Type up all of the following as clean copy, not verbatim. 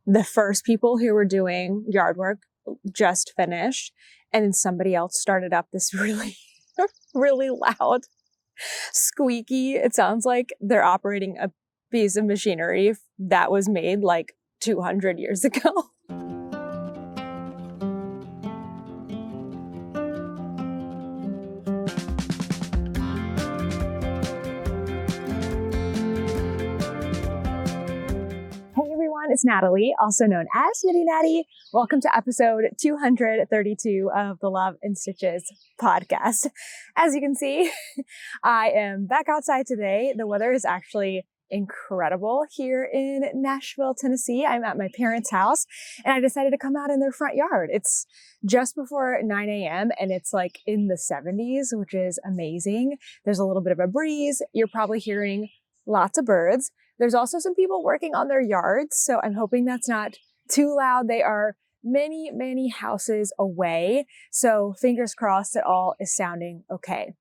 the first people who were doing yard work just finished, and then somebody else started up this really, really loud, squeaky. It sounds like they're operating a piece of machinery that was made like 200 years ago. It's Natalie, also known as Knitty Natty. Welcome to episode 232 of the Love and Stitches podcast. As you can see, I am back outside today. The weather is actually incredible here in Nashville, Tennessee. I'm at my parents' house and I decided to come out in their front yard. It's just before 9 a.m. and it's like in the 70s, which is amazing. There's a little bit of a breeze. You're probably hearing lots of birds. There's also some people working on their yards, so I'm hoping that's not too loud. They are many, many houses away, so fingers crossed it all is sounding okay.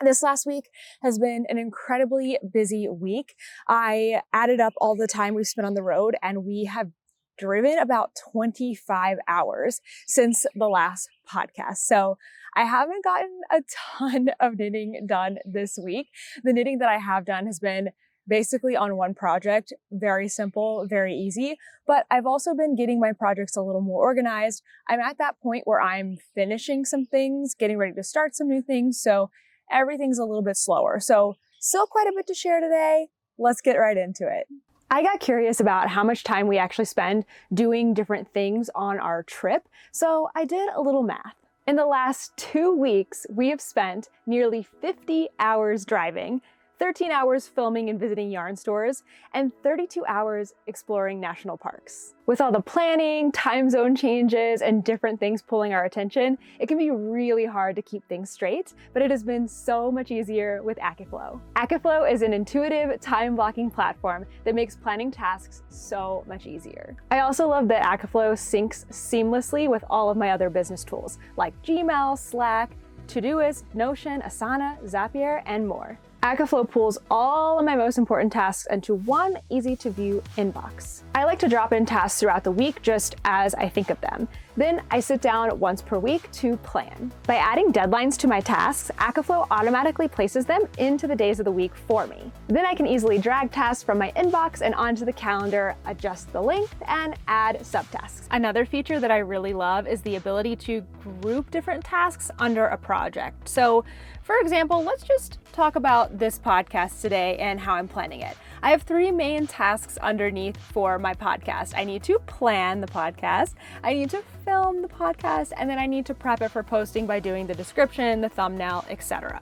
This last week has been an incredibly busy week. I added up all the time we've spent on the road, and we have driven about 25 hours since the last podcast. So I haven't gotten a ton of knitting done this week. The knitting that I have done has been basically on one project, very simple, very easy, but I've also been getting my projects a little more organized. I'm at that point where I'm finishing some things, getting ready to start some new things, so everything's a little bit slower. So still quite a bit to share today. Let's get right into it. I got curious about how much time we actually spend doing different things on our trip, so I did a little math. In the last 2 weeks, we have spent nearly 50 hours driving, 13 hours filming and visiting yarn stores, and 32 hours exploring national parks. With all the planning, time zone changes, and different things pulling our attention, it can be really hard to keep things straight, but it has been so much easier with Akiflow. Akiflow is an intuitive time-blocking platform that makes planning tasks so much easier. I also love that Akiflow syncs seamlessly with all of my other business tools, like Gmail, Slack, Todoist, Notion, Asana, Zapier, and more. Akiflow pulls all of my most important tasks into one easy-to-view inbox. I like to drop in tasks throughout the week just as I think of them. Then I sit down once per week to plan. By adding deadlines to my tasks, Akiflow automatically places them into the days of the week for me. Then I can easily drag tasks from my inbox and onto the calendar, adjust the length, and add subtasks. Another feature that I really love is the ability to group different tasks under a project. So, for example, let's just talk about this podcast today and how I'm planning it. I have 3 main tasks underneath for my podcast. I need to plan the podcast, I need to film the podcast, and then I need to prep it for posting by doing the description, the thumbnail, etc.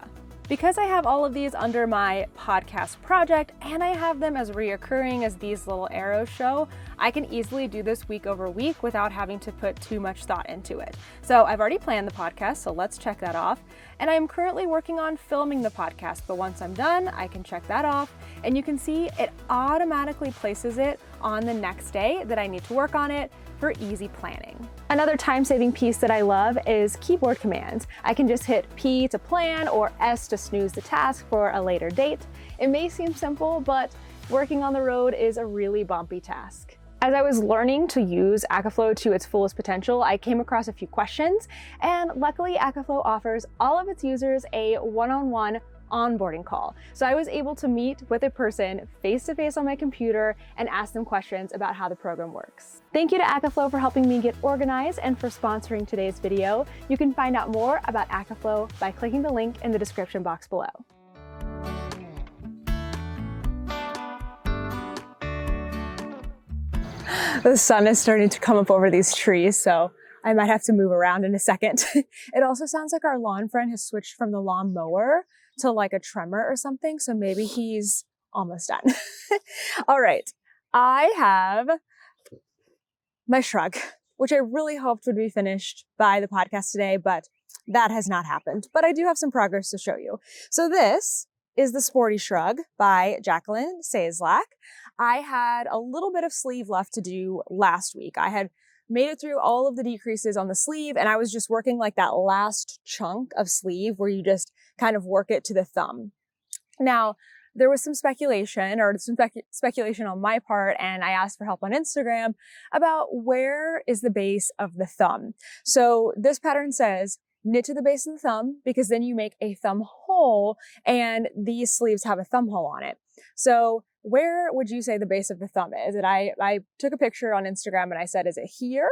Because I have all of these under my podcast project and I have them as reoccurring as these little arrows show, I can easily do this week over week without having to put too much thought into it. So I've already planned the podcast, so let's check that off. And I'm currently working on filming the podcast, but once I'm done, I can check that off. And you can see it automatically places it on the next day that I need to work on it for easy planning. Another time-saving piece that I love is keyboard commands. I can just hit P to plan or S to snooze the task for a later date. It may seem simple, but working on the road is a really bumpy task. As I was learning to use Akiflow to its fullest potential, I came across a few questions, and luckily Akiflow offers all of its users a one-on-one onboarding call. So I was able to meet with a person face-to-face on my computer and ask them questions about how the program works. Thank you to Akiflow for helping me get organized and for sponsoring today's video. You can find out more about Akiflow by clicking the link in the description box below. The sun is starting to come up over these trees, so I might have to move around in a second. It also sounds like our lawn friend has switched from the lawn mower to like a trimmer or something, so maybe he's almost done. All right, I have my shrug, which I really hoped would be finished by the podcast today, but that has not happened. But I do have some progress to show you. So this is the Sporti Shrug by Jacqueline Sayslak. I had a little bit of sleeve left to do last week. I had made it through all of the decreases on the sleeve, and I was just working like that last chunk of sleeve where you just kind of work it to the thumb. Now, there was some speculation speculation on my part, and I asked for help on Instagram about where is the base of the thumb. So this pattern says knit to the base of the thumb, because then you make a thumb hole, and these sleeves have a thumb hole on it. So where would you say the base of the thumb is? And I took a picture on Instagram and I said, is it here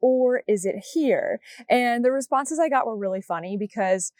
or is it here? And the responses I got were really funny, because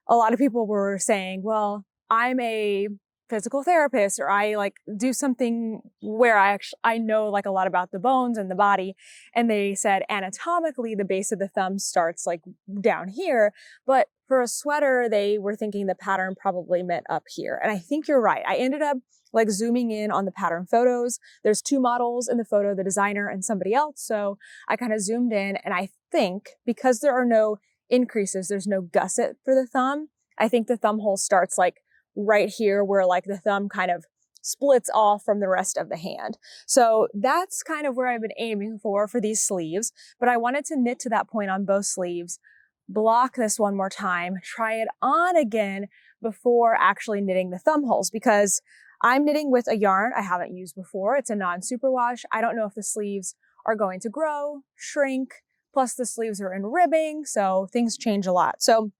a lot of people were saying, well, I'm a physical therapist, or I like do something where I know like a lot about the bones and the body. And they said anatomically, the base of the thumb starts like down here. But for a sweater, they were thinking the pattern probably meant up here. And I think you're right. I ended up like zooming in on the pattern photos. There's two models in the photo, the designer and somebody else. So I kind of zoomed in, and I think because there are no increases, there's no gusset for the thumb, I think the thumb hole starts like right here, where like the thumb kind of splits off from the rest of the hand. So that's kind of where I've been aiming for these sleeves, but I wanted to knit to that point on both sleeves, block this one more time, try it on again before actually knitting the thumb holes, because I'm knitting with a yarn I haven't used before. It's a non-superwash. I don't know if the sleeves are going to grow, shrink, plus the sleeves are in ribbing, so things change a lot. So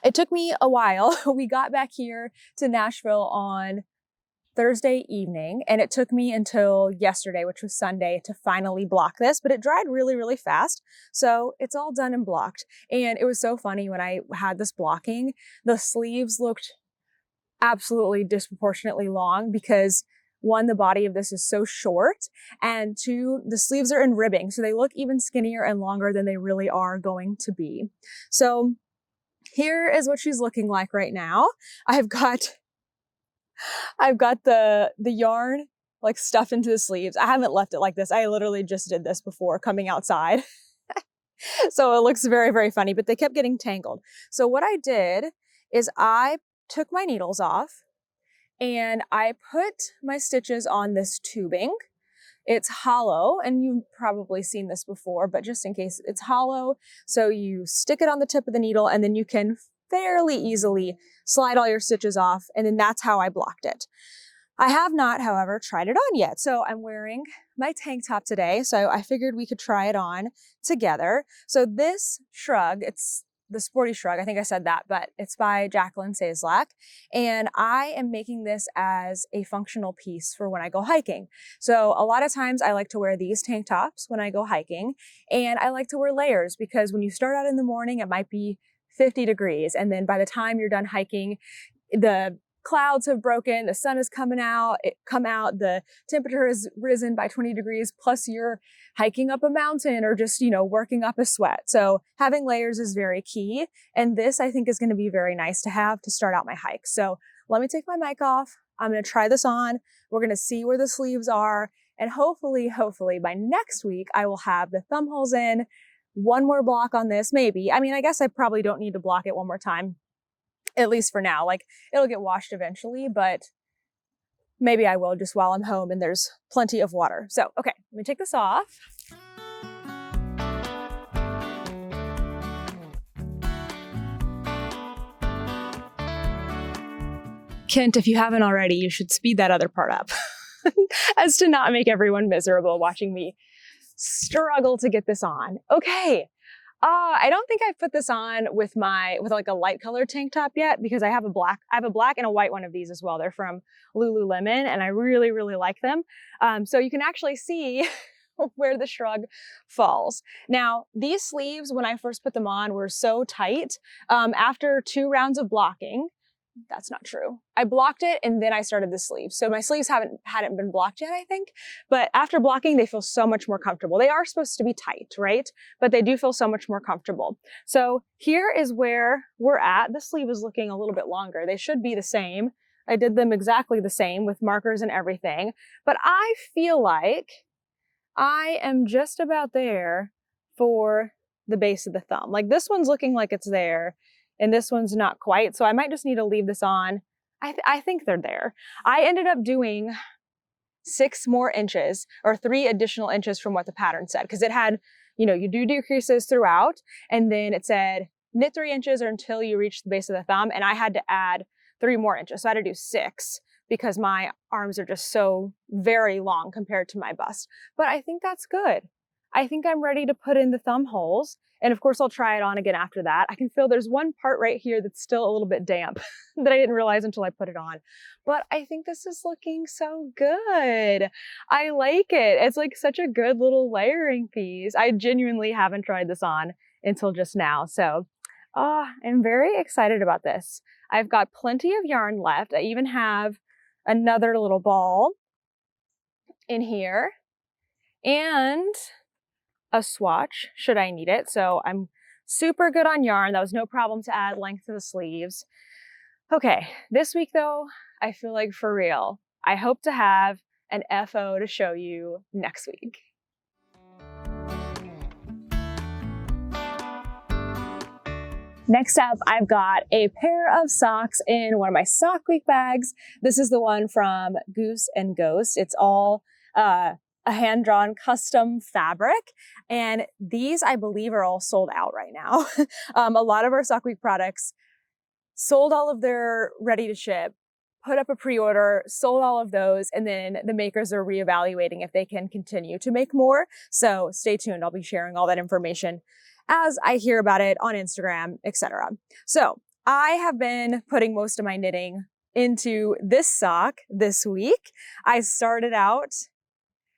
it took me a while. We got back here to Nashville on Thursday evening, and it took me until yesterday, which was Sunday, to finally block this, but it dried really, really fast. So it's all done and blocked. And it was so funny when I had this blocking, the sleeves looked absolutely disproportionately long, because one, the body of this is so short, and two, the sleeves are in ribbing. So they look even skinnier and longer than they really are going to be. So here is what she's looking like right now. I've got the yarn like stuffed into the sleeves. I haven't left it like this. I literally just did this before coming outside. So it looks very, very funny, but they kept getting tangled. So what I did is I took my needles off and I put my stitches on this tubing. It's hollow, and you've probably seen this before, but just in case, it's hollow. So you stick it on the tip of the needle, and then you can fairly easily slide all your stitches off, and then that's how I blocked it. I have not, however, tried it on yet. So I'm wearing my tank top today, so I figured we could try it on together. So this shrug, it's the Sporti Shrug, I think I said that, but it's by Jacqueline Sazlak. And I am making this as a functional piece for when I go hiking. So a lot of times I like to wear these tank tops when I go hiking, and I like to wear layers, because when you start out in the morning, it might be 50 degrees. And then by the time you're done hiking, the clouds have broken, the sun is coming out, the temperature has risen by 20 degrees, plus you're hiking up a mountain or just, working up a sweat. So having layers is very key. And this I think is going to be very nice to have to start out my hike. So let me take my mic off. I'm going to try this on. We're going to see where the sleeves are. And hopefully by next week, I will have the thumb holes in. One more block on this, maybe. I mean, I guess I probably don't need to block it one more time, at least for now. Like, it'll get washed eventually, but maybe I will just while I'm home and there's plenty of water. So, okay, let me take this off. Kent, if you haven't already, you should speed that other part up as to not make everyone miserable watching me struggle to get this on. Okay. I don't think I've put this on with like a light colored tank top yet, because I have a black and a white one of these as well. They're from Lululemon, and I really, really like them. So you can actually see where the shrug falls. Now, these sleeves, when I first put them on, were so tight. After 2 rounds of blocking, that's not true. I blocked it and then I started the sleeves. So my sleeves hadn't been blocked yet, I think. But after blocking, they feel so much more comfortable. They are supposed to be tight, right? But they do feel so much more comfortable. So here is where we're at. The sleeve is looking a little bit longer. They should be the same. I did them exactly the same with markers and everything. But I feel like I am just about there for the base of the thumb. Like, this one's looking like it's there, and this one's not quite. So I might just need to leave this on. I think they're there. I ended up doing 6 more inches, or 3 additional inches from what the pattern said, because it had, you do decreases throughout, and then it said knit 3 inches or until you reach the base of the thumb, and I had to add 3 more inches. So I had to do 6. because my arms are just so very long compared to my bust. But I think that's good. I think I'm ready to put in the thumb holes. And of course, I'll try it on again after that. I can feel there's one part right here that's still a little bit damp that I didn't realize until I put it on. But I think this is looking so good. I like it. It's like such a good little layering piece. I genuinely haven't tried this on until just now. So I'm very excited about this. I've got plenty of yarn left. I even have another little ball in here and a swatch should I need it. So I'm super good on yarn. That was no problem to add length to the sleeves. Okay, this week though, I feel like for real, I hope to have an FO to show you next week. Next up, I've got a pair of socks in one of my Sock Week bags. This is the one from Goose and Ghost. It's all a hand-drawn custom fabric. And these, I believe, are all sold out right now. A lot of our Sock Week products sold all of their ready to ship, put up a pre-order, sold all of those, and then the makers are reevaluating if they can continue to make more. So stay tuned. I'll be sharing all that information as I hear about it on Instagram, etc. So I have been putting most of my knitting into this sock this week. I started out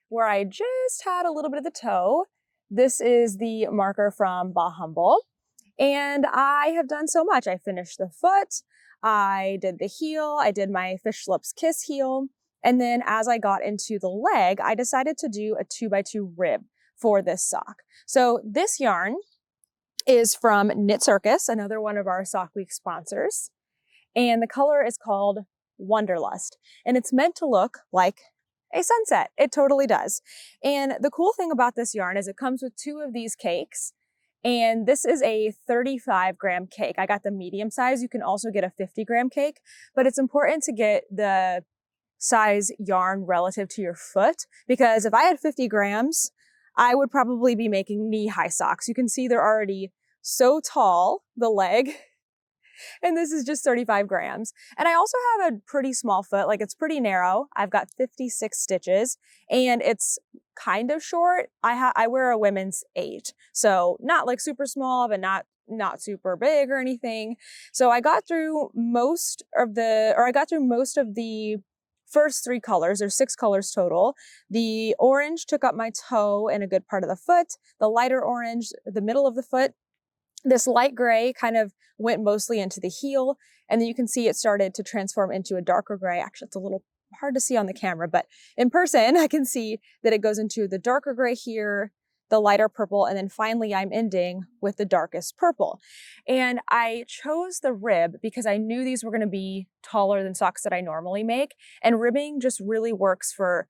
where I just had a little bit of the toe. This is the marker from Bah Humble. And I have done so much. I finished the foot, I did the heel, I did my Fish Lips Kiss heel. And then as I got into the leg, I decided to do a 2x2 rib for this sock. So this yarn is from Knit Circus, another one of our Sock Week sponsors. And the color is called Wanderlust. And it's meant to look like a sunset. It totally does. And the cool thing about this yarn is it comes with 2 of these cakes. And this is a 35-gram cake. I got the medium size. You can also get a 50-gram cake, but it's important to get the size yarn relative to your foot, because if I had 50 grams, I would probably be making knee-high socks. You can see they're already so tall, the leg, and this is just 35 grams. And I also have a pretty small foot, like it's pretty narrow. I've got 56 stitches and it's kind of short. I wear a women's 8, so not like super small, but not super big or anything. So I got through most of the first 3 colors. There's 6 colors total. The orange took up my toe and a good part of the foot. The lighter orange, the middle of the foot. This light gray kind of went mostly into the heel. And then you can see it started to transform into a darker gray. Actually, it's a little hard to see on the camera, but in person, I can see that it goes into the darker gray here, the lighter purple, and then finally I'm ending with the darkest purple. And I chose the rib because I knew these were going to be taller than socks that I normally make. And ribbing just really works for,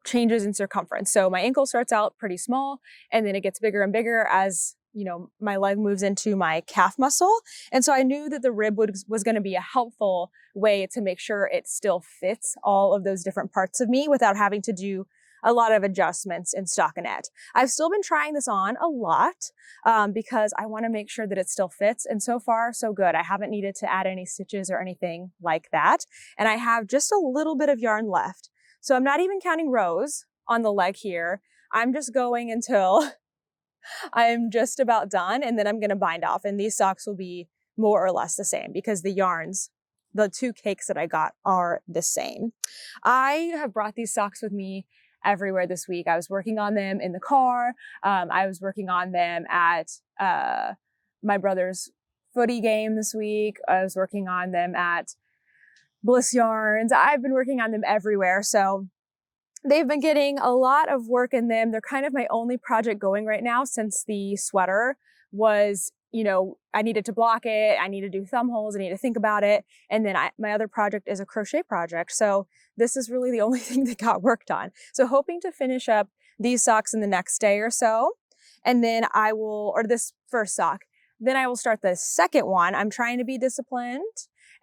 changes in circumference. So my ankle starts out pretty small and then it gets bigger and bigger as my leg moves into my calf muscle. And so I knew that the rib was going to be a helpful way to make sure it still fits all of those different parts of me without having to do a lot of adjustments in stockinette. I've still been trying this on a lot because I want to make sure that it still fits. And so far, so good. I haven't needed to add any stitches or anything like that. And I have just a little bit of yarn left. So I'm not even counting rows on the leg here. I'm just going until I'm just about done, and then I'm going to bind off. And these socks will be more or less the same because the yarns, the 2 cakes that I got, are the same. I have brought these socks with me everywhere this week. I was working on them in the car. I was working on them at my brother's footy game this week. I was working on them at Bliss Yarns. I've been working on them everywhere. So they've been getting a lot of work in them. They're kind of my only project going right now since the sweater was, I needed to block it. I need to do thumb holes. I need to think about it. And then my other project is a crochet project. So this is really the only thing that got worked on. So hoping to finish up these socks in the next day or so. And then this first sock, then I will start the second one. I'm trying to be disciplined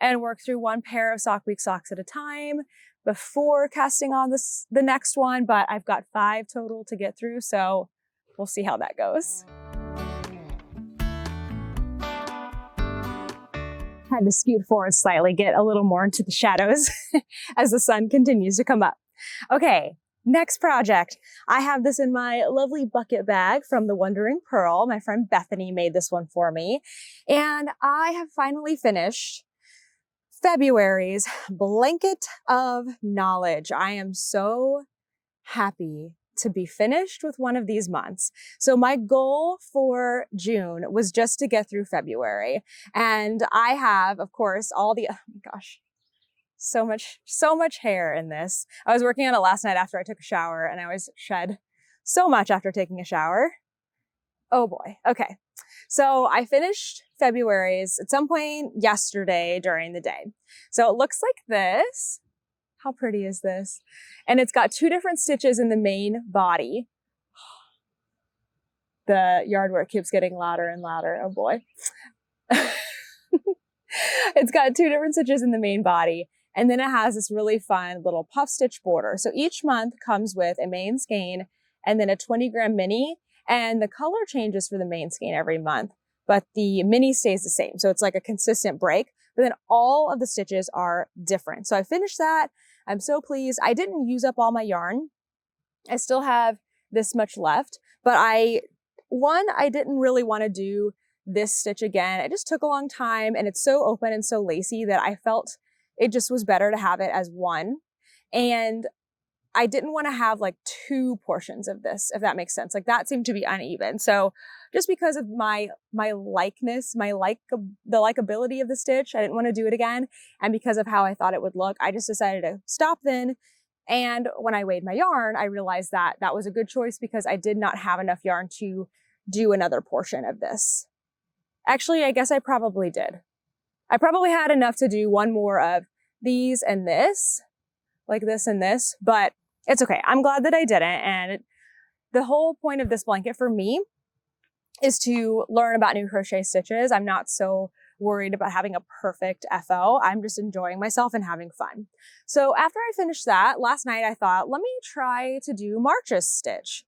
and work through 1 pair of Sock Week socks at a time before casting on the next one, but I've got 5 total to get through, so we'll see how that goes. Had to scoot forward slightly, get a little more into the shadows as the sun continues to come up. Okay, next project. I have this in my lovely bucket bag from the Wandering Pearl. My friend Bethany made this one for me. And I have finally finished February's Blanket of Knowledge. I am so happy to be finished with one of these months. So my goal for June was just to get through February. And I have, of course, all the, oh my gosh, so much hair in this. I was working on it last night after I took a shower, and I always shed so much after taking a shower. Oh boy. Okay. So I finished February's at some point yesterday during the day. So it looks like this. How pretty is this? And it's got 2 different stitches in the main body. The yard work keeps getting louder and louder. Oh boy. It's got 2 different stitches in the main body. And then it has this really fun little puff stitch border. So each month comes with a main skein and then a 20-gram mini. And the color changes for the main skein every month, but the mini stays the same. So it's like a consistent break, but then all of the stitches are different. So I finished that. I'm so pleased. I didn't use up all my yarn. I still have this much left, but I didn't really want to do this stitch again. It just took a long time, and it's so open and so lacy that I felt it just was better to have it as one. And I didn't want to have like 2 portions of this, if that makes sense. Like that seemed to be uneven. So just because of my likeness, the likability of the stitch, I didn't want to do it again. And because of how I thought it would look, I just decided to stop then. And when I weighed my yarn, I realized that that was a good choice because I did not have enough yarn to do another portion of this. Actually, I guess I probably did. I probably had enough to do one more of these and this, like this and this, but it's okay. I'm glad that I didn't. And the whole point of this blanket for me is to learn about new crochet stitches. I'm not so worried about having a perfect FO. I'm just enjoying myself and having fun. So after I finished that, last night I thought, let me try to do March's stitch.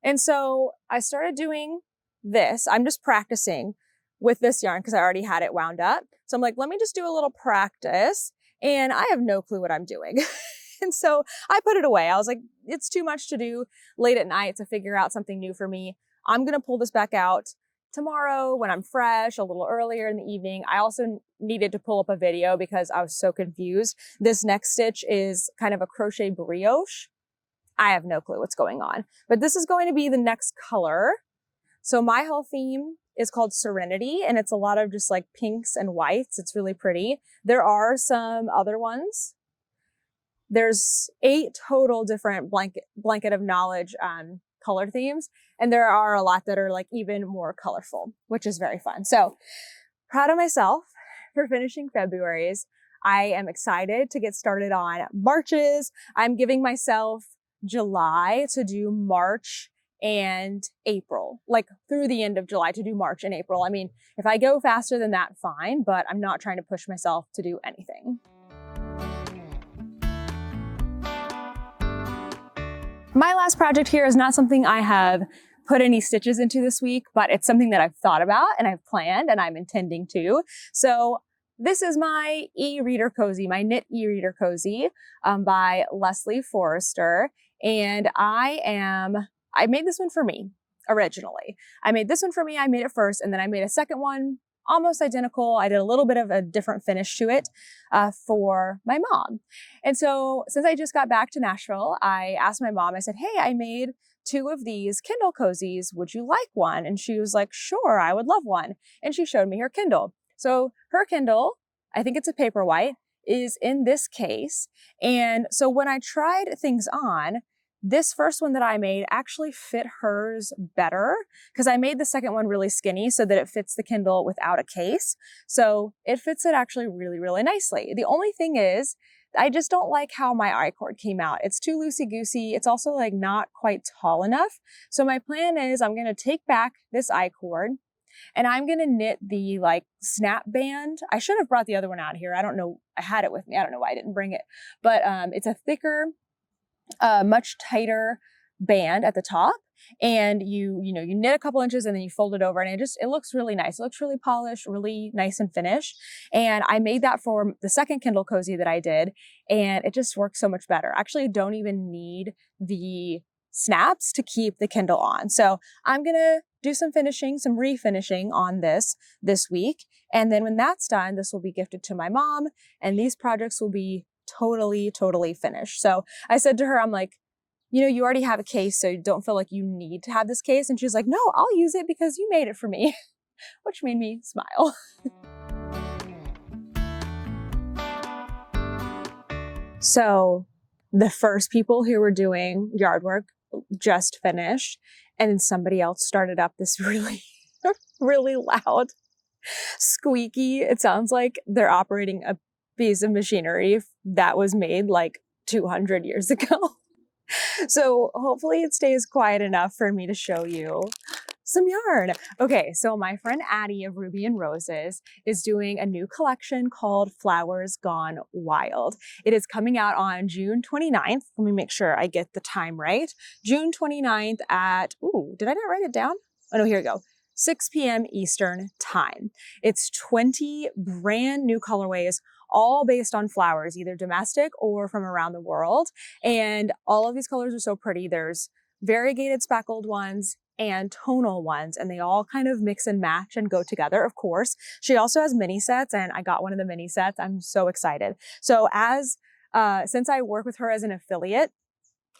And so I started doing this. I'm just practicing with this yarn because I already had it wound up. So I'm like, let me just do a little practice. And I have no clue what I'm doing. And so I put it away. I was like, it's too much to do late at night to figure out something new for me. I'm going to pull this back out tomorrow when I'm fresh, a little earlier in the evening. I also needed to pull up a video because I was so confused. This next stitch is kind of a crochet brioche. I have no clue what's going on, but this is going to be the next color. So my whole theme is called Serenity, and it's a lot of just like pinks and whites. It's really pretty. There are some other ones. There's 8 total different blanket of knowledge color themes, and there are a lot that are like even more colorful, which is very fun. So proud of myself for finishing February's. I am excited to get started on March's. I'm giving myself July to do March and April, like through the end of July to do March and April. I mean, if I go faster than that, fine, but I'm not trying to push myself to do anything. My last project here is not something I have put any stitches into this week, but it's something that I've thought about and I've planned and I'm intending to. So this is my e-reader cozy, my knit e-reader cozy by Leslie Forrester. And I made this one for me originally. I made this one for me. I made it first, and then I made a second one almost identical. I did a little bit of a different finish to it for my mom. And so since I just got back to Nashville, I asked my mom, I said, hey, I made 2 of these Kindle cozies. Would you like one? And she was like, sure, I would love one. And she showed me her Kindle. So her Kindle, I think it's a Paperwhite, is in this case. And so when I tried things on, this first one that I made actually fit hers better because I made the second one really skinny so that it fits the Kindle without a case. So it fits it actually really, really nicely. The only thing is, I just don't like how my I-cord came out. It's too loosey-goosey. It's also like not quite tall enough. So my plan is I'm going to take back this I-cord and I'm going to knit the like snap band. I should have brought the other one out here. I don't know. I had it with me. I don't know why I didn't bring it, but it's a thicker, much tighter band at the top, and you knit a couple inches and then you fold it over, and it looks really nice. It looks really polished, really nice and finished. And I made that for the second Kindle Cozy that I did, and it just works so much better. Actually, I don't even need the snaps to keep the Kindle on. So I'm gonna do some refinishing on this week. And then when that's done, this will be gifted to my mom, and these projects will be totally, totally finished. So I said to her, I'm like, you already have a case, so you don't feel like you need to have this case. And she's like, no, I'll use it because you made it for me, which made me smile. So the first people who were doing yard work just finished, and then somebody else started up this really, really loud, squeaky. It sounds like they're operating a piece of machinery that was made like 200 years ago. So hopefully it stays quiet enough for me to show you some yarn. Okay, so my friend Addie of Ruby and Roses is doing a new collection called Flowers Gone Wild. It is coming out on June 29th. Let me make sure I get the time right. June 29th at, did I not write it down? Oh no, here we go. 6 p.m. Eastern time. It's 20 brand new colorways, all based on flowers, either domestic or from around the world. And all of these colors are so pretty. There's variegated speckled ones and tonal ones, and they all kind of mix and match and go together, of course. She also has mini sets, and I got one of the mini sets. I'm so excited. So since I work with her as an affiliate,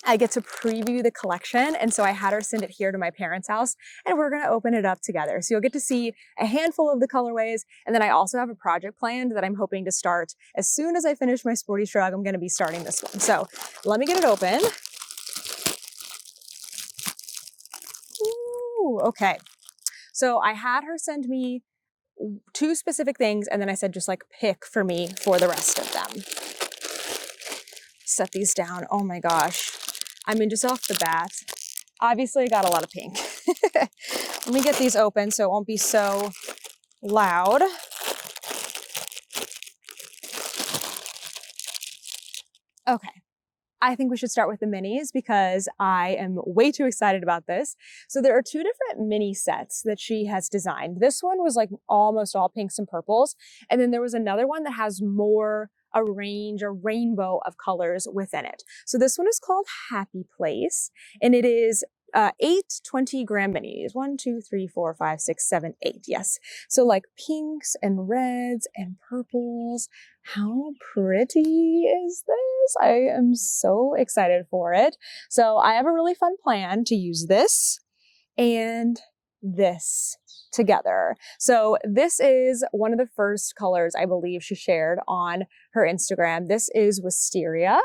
I get to preview the collection. And so I had her send it here to my parents' house, and we're going to open it up together. So you'll get to see a handful of the colorways. And then I also have a project planned that I'm hoping to start as soon as I finish my Sporty Shrug. I'm going to be starting this one. So let me get it open. Ooh, okay. So I had her send me 2 specific things, and then I said, just like pick for me for the rest of them. Set these down. Oh my gosh. I mean, just off the bat, obviously I got a lot of pink. Let me get these open so it won't be so loud. Okay. I think we should start with the minis because I am way too excited about this. So there are 2 different mini sets that she has designed. This one was like almost all pinks and purples. And then there was another one that has more a rainbow of colors within it. So this one is called Happy Place, and it is 8 20-gram minis. 1, 2, 3, 4, 5, 6, 7, 8. Yes. So like pinks and reds and purples. How pretty is this? I am so excited for it. So I have a really fun plan to use this and this together. So this is one of the first colors I believe she shared on her Instagram. This is Wisteria.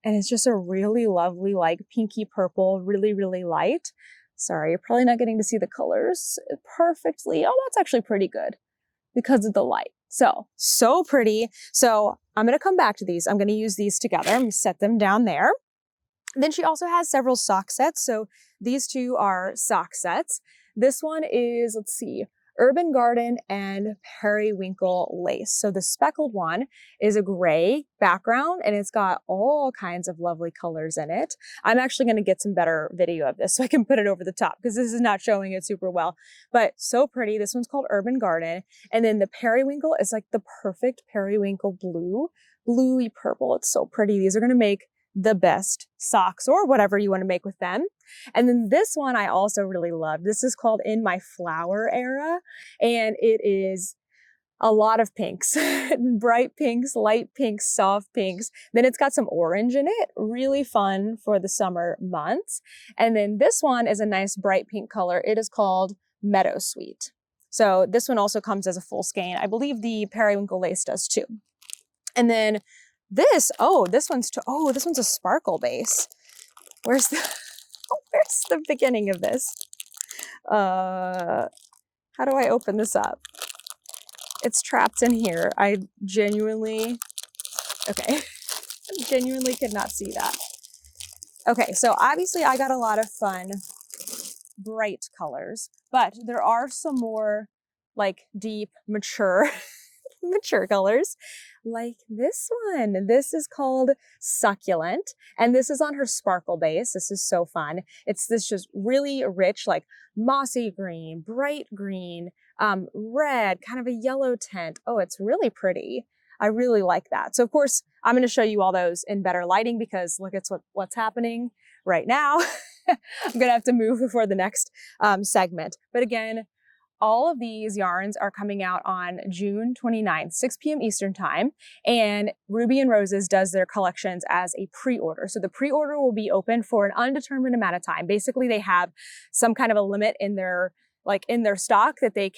And it's just a really lovely, like pinky purple, really, really light. Sorry, you're probably not getting to see the colors perfectly. Oh, that's actually pretty good because of the light. So pretty. So I'm going to come back to these. I'm going to use these together. I'm going to set them down there. Then she also has several sock sets. So these 2 are sock sets. This one is, let's see, Urban Garden and Periwinkle Lace. So the speckled one is a gray background, and it's got all kinds of lovely colors in it. I'm actually going to get some better video of this so I can put it over the top because this is not showing it super well, but so pretty. This one's called Urban Garden. And then the periwinkle is like the perfect periwinkle blue, bluey purple. It's so pretty. These are going to make the best socks or whatever you want to make with them. And then this one I also really love. This is called In My Flower Era, and it is a lot of pinks, bright pinks, light pinks, soft pinks. Then it's got some orange in it, really fun for the summer months. And then this one is a nice bright pink color. It is called Meadow Sweet. So this one also comes as a full skein. I believe the periwinkle lace does too. And then this one's a sparkle base. Where's the beginning of this? How do I open this up? It's trapped in here. I genuinely could not see that. Okay, so obviously I got a lot of fun, bright colors, but there are some more like deep, mature colors. like this one. This is called Succulent, and this is on her sparkle base. This is so fun. It's this just really rich, like mossy green, bright green, red, kind of a yellow tint. Oh, it's really pretty. I really like that. So of course, I'm going to show you all those in better lighting because look at what's happening right now. I'm going to have to move before the next segment. But again, all of these yarns are coming out on June 29th, 6 p.m. Eastern time. And Ruby and Roses does their collections as a pre-order. So the pre-order will be open for an undetermined amount of time. Basically, they have some kind of a limit in their stock that they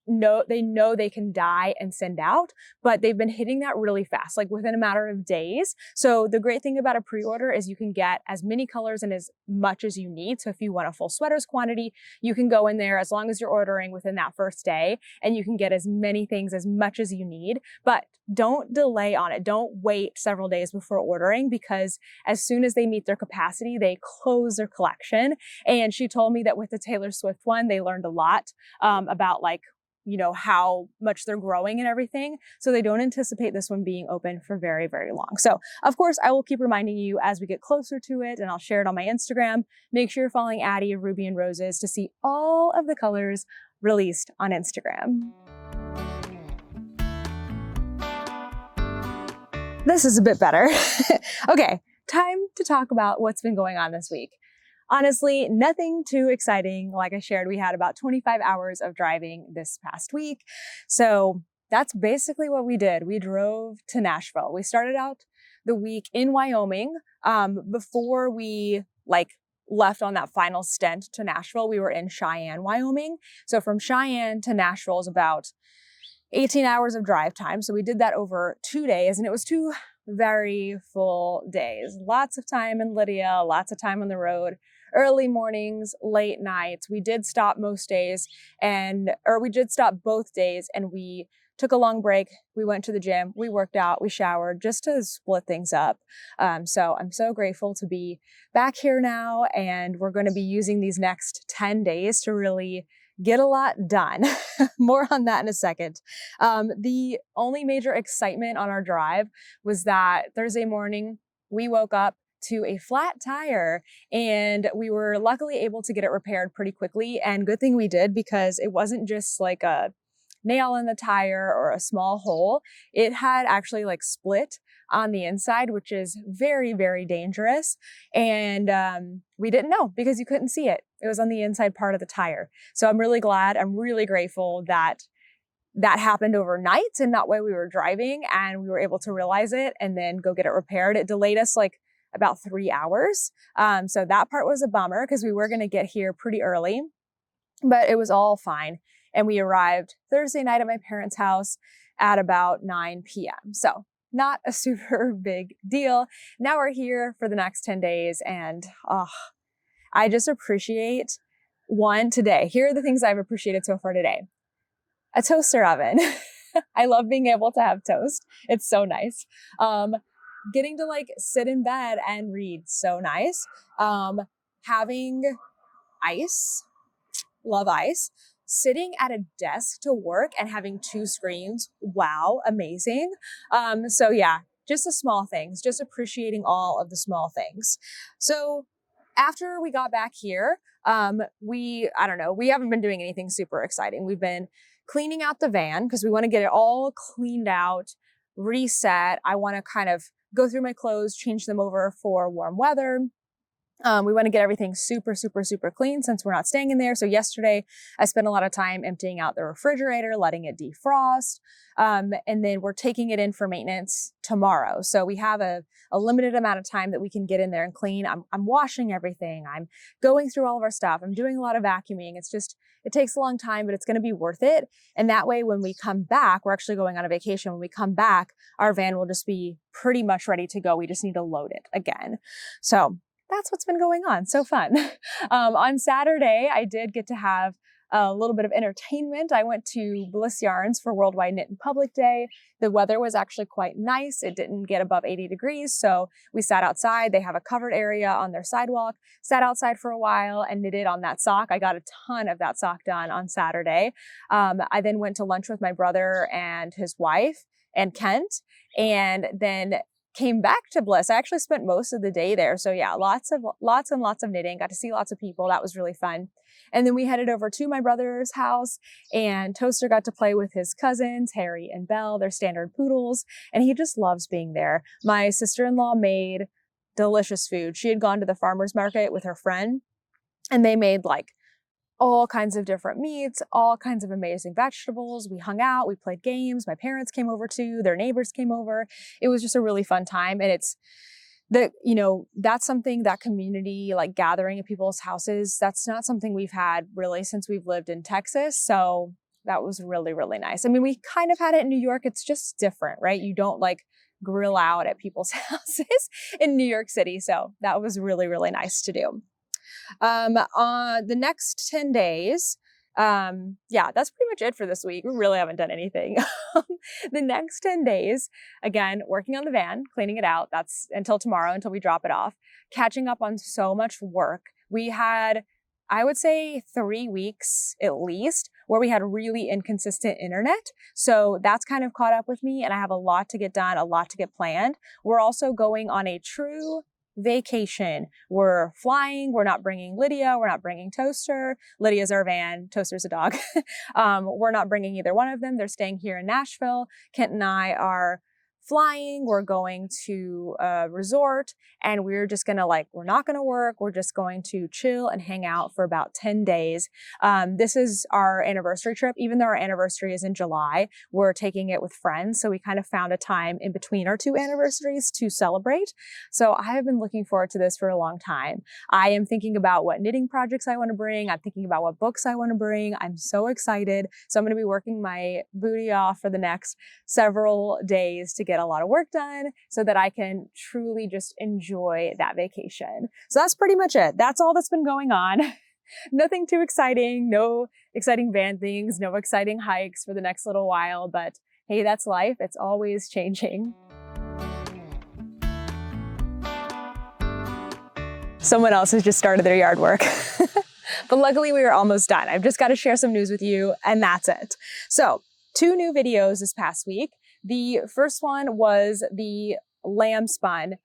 know they can dye and send out, but they've been hitting that really fast, like within a matter of days. So the great thing about a pre-order is you can get as many colors and as much as you need. So if you want a full sweaters quantity, you can go in there as long as you're ordering within that first day, and you can get as many things, as much as you need, but don't delay on it. Don't wait several days before ordering, because as soon as they meet their capacity, they close their collection. And she told me that with the Taylor Swift one, they learned a lot about how much they're growing and everything. So they don't anticipate this one being open for very, very long. So of course, I will keep reminding you as we get closer to it, and I'll share it on my Instagram. Make sure you're following Addie of Ruby and Roses to see all of the colors released on Instagram. This is a bit better. Okay, time to talk about what's been going on this week. Honestly, nothing too exciting. Like I shared, we had about 25 hours of driving this past week. So that's basically what we did. We drove to Nashville. We started out the week in Wyoming. Before we left on that final stint to Nashville, we were in Cheyenne, Wyoming. So from Cheyenne to Nashville is about 18 hours of drive time. So we did that over 2 days, and it was 2 very full days. Lots of time in Lydia, lots of time on the road. Early mornings, late nights. We did stop most days we did stop both days, and we took a long break. We went to the gym, we worked out, we showered just to split things up. So I'm so grateful to be back here now, and we're going to be using these next 10 days to really get a lot done. More on that in a second. The only major excitement on our drive was that Thursday morning, we woke up to a flat tire, and we were luckily able to get it repaired pretty quickly. And good thing we did, because it wasn't just like a nail in the tire or a small hole. It had actually split on the inside, which is very, very dangerous. And we didn't know because you couldn't see it. It was on the inside part of the tire. So I'm really glad, I'm really grateful that that happened overnight and not while we were driving, and we were able to realize it and then go get it repaired. It delayed us about 3 hours. So that part was a bummer because we were going to get here pretty early, but it was all fine. And we arrived Thursday night at my parents' house at about 9 p.m. So not a super big deal. Now we're here for the next 10 days, and I just appreciate today. Here are the things I've appreciated so far today. A toaster oven. I love being able to have toast. It's so nice. Getting to sit in bed and read, so nice. Having ice, love ice. Sitting at a desk to work and having 2 screens, wow, amazing. So yeah, just the small things, just appreciating all of the small things. So after we got back here, we haven't been doing anything super exciting. We've been cleaning out the van because we want to get it all cleaned out, reset. I want to kind of go through my clothes, change them over for warm weather. We want to get everything super, super, super clean since we're not staying in there. So yesterday I spent a lot of time emptying out the refrigerator, letting it defrost. And then we're taking it in for maintenance tomorrow. So we have a limited amount of time that we can get in there and clean. I'm washing everything. I'm going through all of our stuff. I'm doing a lot of vacuuming. It takes a long time, but it's going to be worth it. And that way, when we come back, we're actually going on a vacation. When we come back, our van will just be pretty much ready to go. We just need to load it again. So that's what's been going on. So fun. On Saturday, I did get to have a little bit of entertainment. I went to Bliss Yarns for Worldwide Knit in Public Day. The weather was actually quite nice. It didn't get above 80 degrees, so we sat outside. They have a covered area on their sidewalk, sat outside for a while and knitted on that sock. I got a ton of that sock done on Saturday. I then went to lunch with my brother and his wife, and Kent, and then came back to Bliss. I actually spent most of the day there. So yeah, lots and lots of knitting, got to see lots of people. That was really fun. And then we headed over to my brother's house, and Toaster got to play with his cousins, Harry and Belle, their standard poodles, and he just loves being there. My sister-in-law made delicious food. She had gone to the farmer's market with her friend, and they made like all kinds of different meats, all kinds of amazing vegetables. We hung out, we played games. My parents came over too, their neighbors came over. It was just a really fun time. And it's that's something, that community, like gathering at people's houses, that's not something we've had really since we've lived in Texas. So that was really, really nice. I mean, we kind of had it in New York. It's just different, right? You don't like grill out at people's houses in New York City. So that was really, really nice to do. On the next 10 days, yeah, that's pretty much it for this week. We really haven't done anything. The next 10 days, again, working on the van, cleaning it out. That's until tomorrow, until we drop it off. Catching up on so much work. We had, I would say, 3 weeks at least where we had really inconsistent internet. So that's kind of caught up with me, and I have a lot to get done, a lot to get planned. We're also going on a true vacation. We're flying. We're not bringing Lydia. We're not bringing Toaster. Lydia's our van. Toaster's a dog. We're not bringing either one of them. They're staying here in Nashville. Kent and I are flying. We're going to a resort, and we're just gonna we're not gonna work. We're just going to chill and hang out for about 10 days. This is our anniversary trip. Even though our anniversary is in July, we're taking it with friends. So we kind of found a time in between our 2 anniversaries to celebrate. So I have been looking forward to this for a long time. I am thinking about what knitting projects I want to bring. I'm thinking about what books I want to bring. I'm so excited. So I'm going to be working my booty off for the next several days to get a lot of work done so that I can truly just enjoy that vacation. So that's pretty much it. That's all that's been going on. Nothing too exciting, no exciting van things, no exciting hikes for the next little while, but hey, that's life. It's always changing. Someone else has just started their yard work. But luckily we are almost done. I've just got to share some news with you, and that's it. So 2 new videos this past week. The first one was the Lamb Spun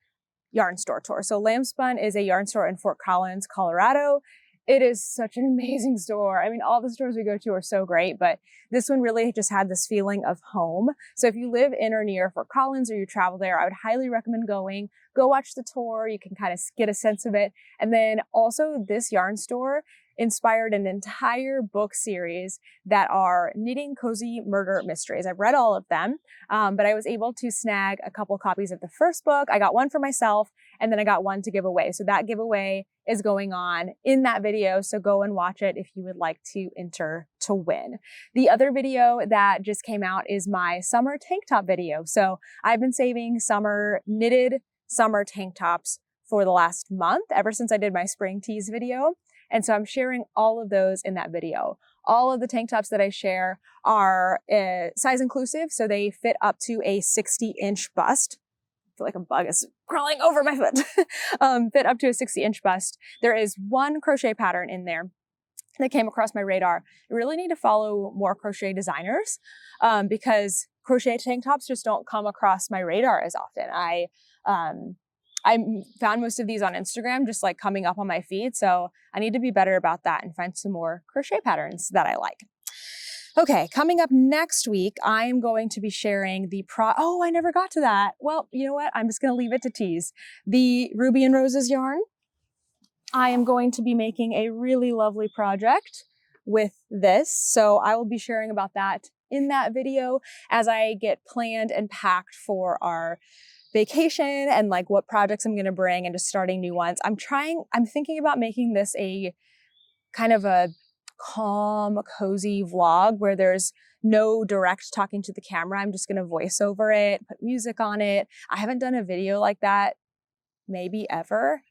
yarn store tour. So Lamb Spun is a yarn store in Fort Collins, Colorado. It is such an amazing store. I mean, all the stores we go to are so great, but this one really just had this feeling of home. So if you live in or near Fort Collins or you travel there, I would highly recommend going. Go watch the tour. You can kind of get a sense of it. And then also this yarn store inspired an entire book series that are knitting cozy murder mysteries. I've read all of them, but I was able to snag a couple copies of the first book. I got one for myself, and then I got one to give away. So that giveaway is going on in that video. So go and watch it if you would like to enter to win. The other video that just came out is my summer tank top video. So I've been saving knitted summer tank tops for the last month, ever since I did my spring tees video. And so I'm sharing all of those in that video. All of the tank tops that I share are size inclusive, so they fit up to a 60-inch bust. I feel like a bug is crawling over my foot. Fit up to a 60-inch bust. There is one crochet pattern in there that came across my radar. I really need to follow more crochet designers because crochet tank tops just don't come across my radar as often. I found most of these on Instagram, just like coming up on my feed. So I need to be better about that and find some more crochet patterns that I like. Okay, coming up next week, I am going to be sharing oh, I never got to that. Well, you know what? I'm just going to leave it to tease. The Ruby and Roses yarn. I am going to be making a really lovely project with this. So I will be sharing about that in that video as I get planned and packed for our vacation and like what projects I'm going to bring and just starting new ones. I'm thinking about making this a kind of a calm, cozy vlog where there's no direct talking to the camera. I'm just going to voice over it, put music on it. I haven't done a video like that maybe ever.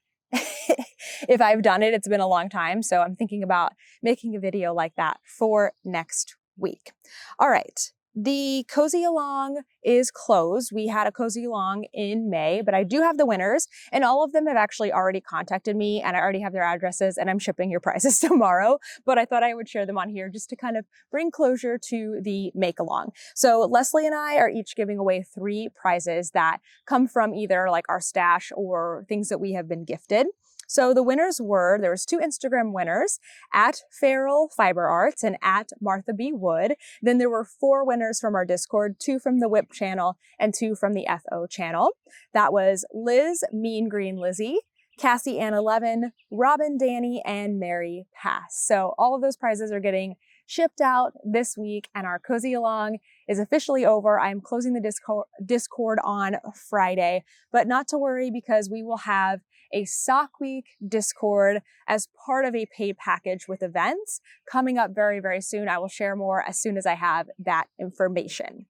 If I've done it, it's been a long time. So I'm thinking about making a video like that for next week. All right. The Cozy Along is closed. We had a Cozy Along in May, but I do have the winners, and all of them have actually already contacted me, and I already have their addresses, and I'm shipping your prizes tomorrow. But I thought I would share them on here just to kind of bring closure to the make along. So Leslie and I are each giving away 3 prizes that come from either like our stash or things that we have been gifted. So the winners were, there was 2 Instagram winners, at Feral Fiber Arts and at Martha B. Wood. Then there were 4 winners from our Discord, 2 from the WHIP channel and 2 from the FO channel. That was Liz, Mean Green Lizzie, Cassie Ann 11, Robin Danny, and Mary Pass. So all of those prizes are getting shipped out this week, and our Cozy Along is officially over. I'm closing the Discord on Friday, but not to worry because we will have a Sock Week Discord as part of a paid package with events coming up very, very soon. I will share more as soon as I have that information.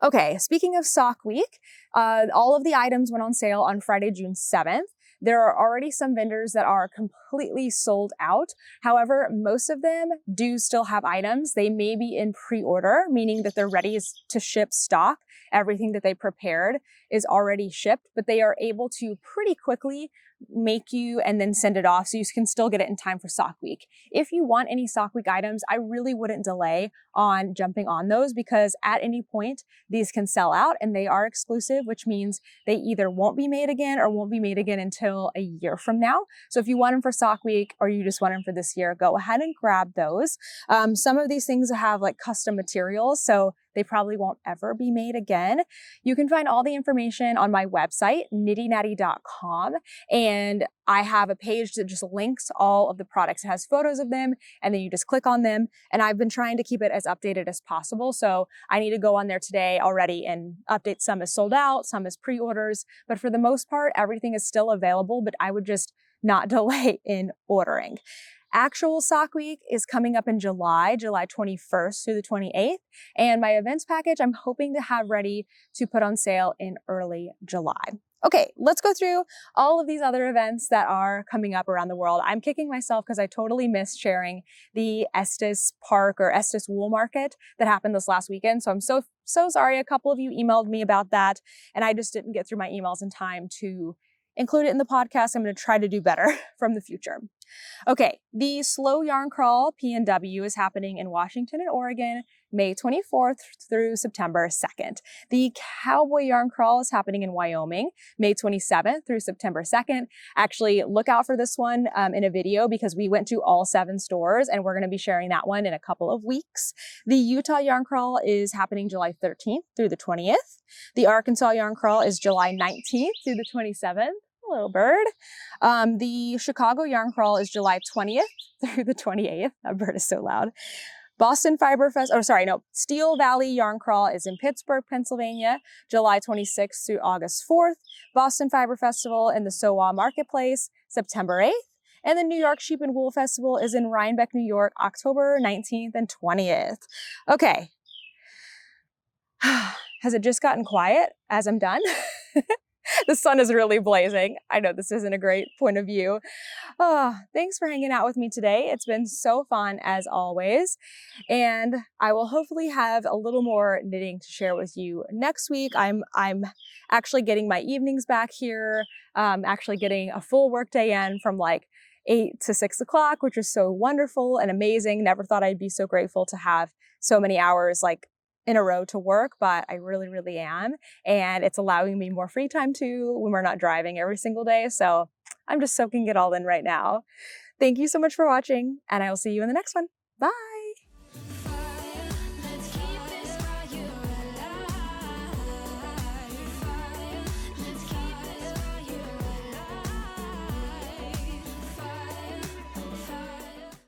Okay, speaking of Sock Week, all of the items went on sale on Friday, June 7th. There are already some vendors that are completely sold out. However, most of them do still have items. They may be in pre-order, meaning that they're ready to ship stock. Everything that they prepared is already shipped, but they are able to pretty quickly make you and then send it off so you can still get it in time for Sock Week. If you want any Sock Week items, I really wouldn't delay on jumping on those because at any point these can sell out and they are exclusive, which means they either won't be made again or won't be made again until a year from now. So if you want them for Sock Week or you just want them for this year, go ahead and grab those. Some of these things have like custom materials, so they probably won't ever be made again. You can find all the information on my website, knittynatty.com. And I have a page that just links all of the products. It has photos of them, and then you just click on them. And I've been trying to keep it as updated as possible. So I need to go on there today already and update some as sold out, some as pre-orders. But for the most part, everything is still available, but I would just not delay in ordering. Actual Sock Week is coming up in July 21st through the 28th. And my events package, I'm hoping to have ready to put on sale in early July. Okay, let's go through all of these other events that are coming up around the world. I'm kicking myself because I totally missed sharing the Estes Park or Estes Wool Market that happened this last weekend. So I'm so sorry. A couple of you emailed me about that, and I just didn't get through my emails in time to include it in the podcast. I'm going to try to do better from the future. Okay, the Slow Yarn Crawl PNW is happening in Washington and Oregon, May 24th through September 2nd. The Cowboy Yarn Crawl is happening in Wyoming, May 27th through September 2nd. Actually, look out for this one in a video because we went to all 7 stores and we're going to be sharing that one in a couple of weeks. The Utah Yarn Crawl is happening July 13th through the 20th. The Arkansas Yarn Crawl is July 19th through the 27th. Little bird. The Chicago Yarn Crawl is July 20th through the 28th. That bird is so loud. Steel Valley Yarn Crawl is in Pittsburgh, Pennsylvania, July 26th through August 4th. Boston Fiber Festival in the SoWa Marketplace, September 8th. And the New York Sheep and Wool Festival is in Rhinebeck, New York, October 19th and 20th. Okay. Has it just gotten quiet as I'm done? The sun is really blazing. I know this isn't a great point of view. Oh, thanks for hanging out with me today. It's been so fun as always. And I will hopefully have a little more knitting to share with you next week. I'm actually getting my evenings back here, actually getting a full work day in from like 8 to 6 o'clock, which is so wonderful and amazing. Never thought I'd be so grateful to have so many hours like in a row to work, but I really, really am. And it's allowing me more free time too when we're not driving every single day. So I'm just soaking it all in right now. Thank you so much for watching, and I will see you in the next one. Bye.